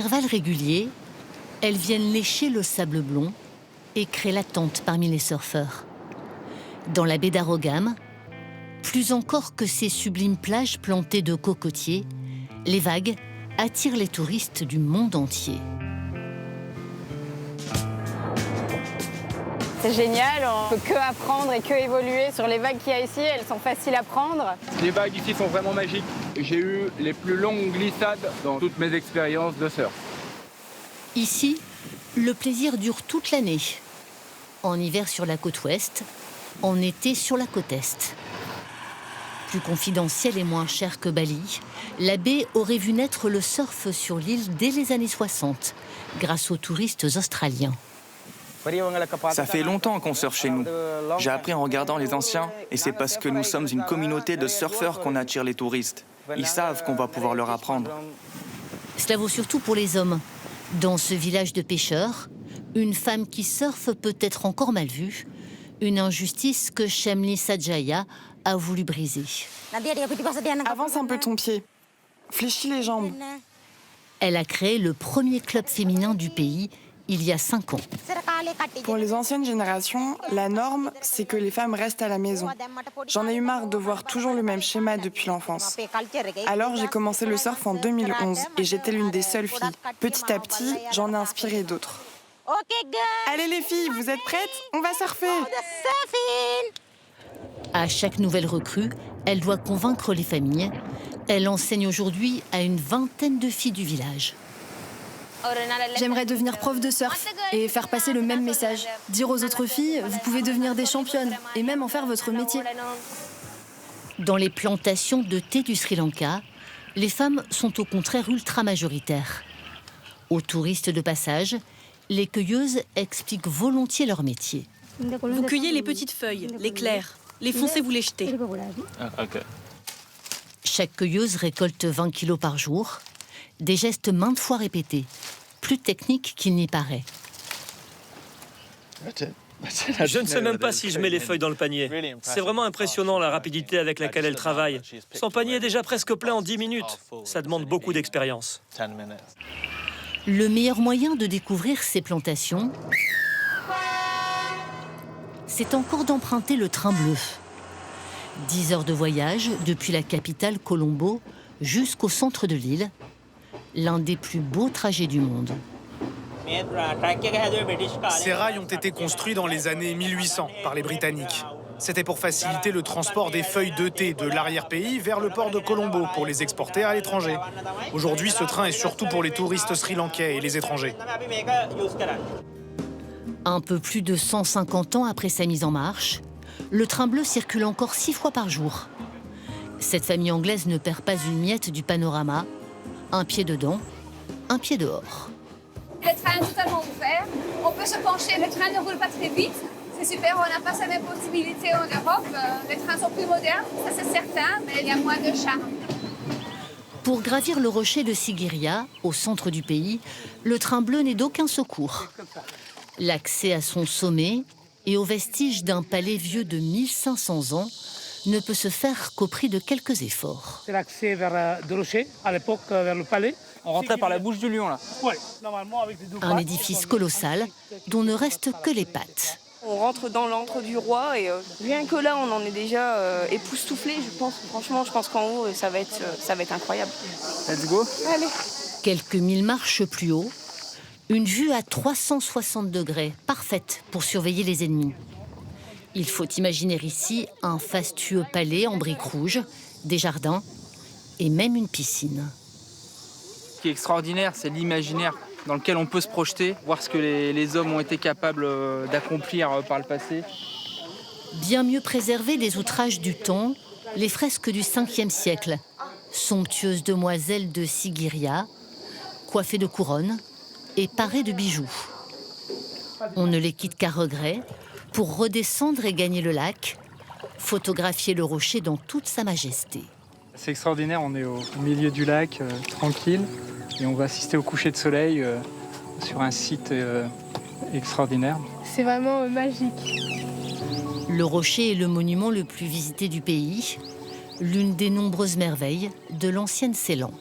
Intervalles réguliers, elles viennent lécher le sable blond et créent l'attente parmi les surfeurs. Dans la baie d'Arogam, plus encore que ces sublimes plages plantées de cocotiers, les vagues attirent les touristes du monde entier. C'est génial, on ne peut que apprendre et que évoluer sur les vagues qu'il y a ici, elles sont faciles à prendre. Les vagues ici sont vraiment magiques. J'ai eu les plus longues glissades dans toutes mes expériences de surf. Ici, le plaisir dure toute l'année. En hiver sur la côte ouest, en été sur la côte est. Plus confidentielle et moins chère que Bali, la baie aurait vu naître le surf sur l'île dès les années 60, grâce aux touristes australiens. Ça fait longtemps qu'on surfe chez nous. J'ai appris en regardant les anciens, et c'est parce que nous sommes une communauté de surfeurs qu'on attire les touristes. Ils savent qu'on va pouvoir leur apprendre. Cela vaut surtout pour les hommes. Dans ce village de pêcheurs, une femme qui surfe peut être encore mal vue, une injustice que Shamli Sajaya a voulu briser. Avance un peu ton pied. Fléchis les jambes. Elle a créé le premier club féminin du pays il y a 5 ans. Pour les anciennes générations, la norme, c'est que les femmes restent à la maison. J'en ai eu marre de voir toujours le même schéma depuis l'enfance. Alors j'ai commencé le surf en 2011 et j'étais l'une des seules filles. Petit à petit, j'en ai inspiré d'autres. Allez les filles, vous êtes prêtes? On va surfer! À chaque nouvelle recrue, elle doit convaincre les familles. Elle enseigne aujourd'hui à une vingtaine de filles du village. J'aimerais devenir prof de surf et faire passer le même message. Dire aux autres filles, vous pouvez devenir des championnes et même en faire votre métier. Dans les plantations de thé du Sri Lanka, les femmes sont au contraire ultra majoritaires. Aux touristes de passage, les cueilleuses expliquent volontiers leur métier. Vous cueillez les petites feuilles, les claires, les foncées, vous les jetez. Chaque cueilleuse récolte 20 kilos par jour. Des gestes maintes fois répétés, plus techniques qu'il n'y paraît. Je ne sais même pas si je mets les feuilles dans le panier. C'est vraiment impressionnant la rapidité avec laquelle elle travaille. Son panier est déjà presque plein en 10 minutes. Ça demande beaucoup d'expérience. Le meilleur moyen de découvrir ces plantations, c'est encore d'emprunter le train bleu. 10 heures de voyage depuis la capitale Colombo jusqu'au centre de l'île. L'un des plus beaux trajets du monde. Ces rails ont été construits dans les années 1800 par les Britanniques. C'était pour faciliter le transport des feuilles de thé de l'arrière-pays vers le port de Colombo pour les exporter à l'étranger. Aujourd'hui, ce train est surtout pour les touristes sri-lankais et les étrangers. Un peu plus de 150 ans après sa mise en marche, le train bleu circule encore 6 fois par jour. Cette famille anglaise ne perd pas une miette du panorama. Un pied dedans, un pied dehors. Le train est totalement ouvert. On peut se pencher. Le train ne roule pas très vite. C'est super, on n'a pas ces mêmes possibilités en Europe. Les trains sont plus modernes, ça c'est certain, mais il y a moins de charme. Pour gravir le rocher de Sigiriya, au centre du pays, le train bleu n'est d'aucun secours. L'accès à son sommet et aux vestiges d'un palais vieux de 1500 ans ne peut se faire qu'au prix de quelques efforts. C'est l'accès vers le rocher, à l'époque vers le palais. On rentrait par la bouche du lion, là. Oui, normalement avec des deux Un édifice colossal dont ne restent que les pattes. On rentre dans l'antre du roi et rien que là, on en est déjà époustouflé, je pense. Franchement, je pense qu'en haut, ça va être incroyable. Let's go. Allez. Quelques 1000 marches plus haut, une vue à 360 degrés, parfaite pour surveiller les ennemis. Il faut imaginer ici un fastueux palais en briques rouges, des jardins et même une piscine. Ce qui est extraordinaire, c'est l'imaginaire dans lequel on peut se projeter, voir ce que les hommes ont été capables d'accomplir par le passé. Bien mieux préservées des outrages du temps, les fresques du 5e siècle. Somptueuses demoiselles de Sigiriya, coiffées de couronnes et parées de bijoux. On ne les quitte qu'à regret pour redescendre et gagner le lac, photographier le rocher dans toute sa majesté. C'est extraordinaire, on est au milieu du lac, tranquille, et on va assister au coucher de soleil sur un site extraordinaire. C'est vraiment magique. Le rocher est le monument le plus visité du pays, l'une des nombreuses merveilles de l'ancienne Ceylan.